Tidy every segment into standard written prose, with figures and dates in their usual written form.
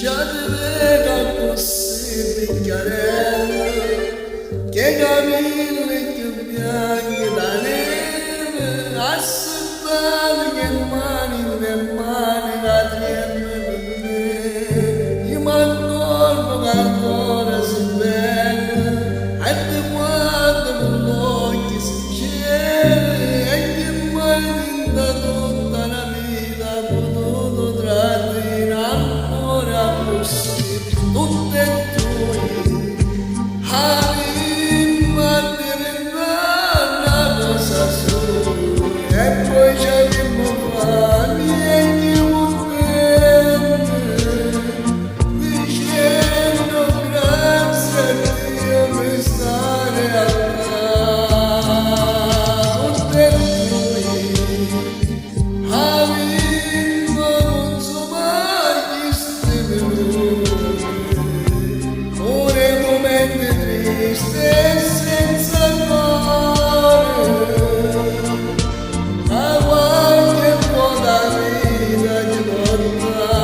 Cadere così picchiarello che capire che piange da neve aspettare che mani le mani la tiene per me io mi accorgo che ancora si vede e di quando con l'occhio si chiede e che mai da tutta la vita ha potuto trattenere ancora così tutte tue anima diventare una cosa sola e poi ci abbiamo fatti e che dicendo grazie a Dio per stare a tutte tue anima non so mai ore momenti tristi senza cuore ma qualche buona vita che porta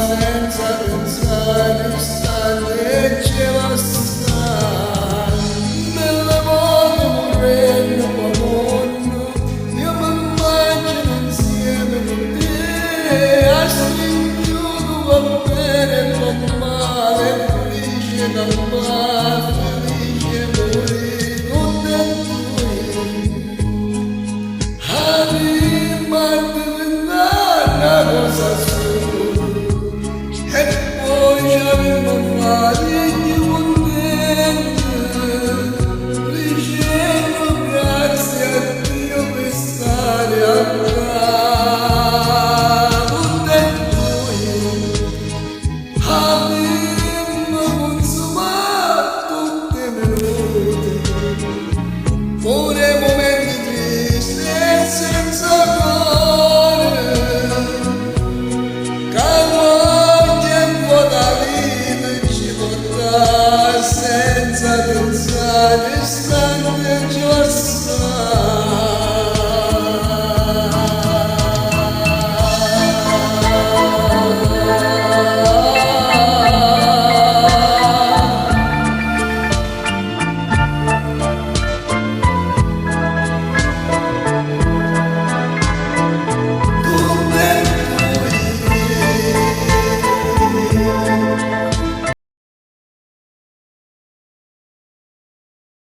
senza pensare stare ce la sta nella voce morendo mondo io mi immagino insieme con te a stringiuto va bene con male felice da male felice morire tutte tue anima diventare una cosa sola e poi ci abbiamo fatti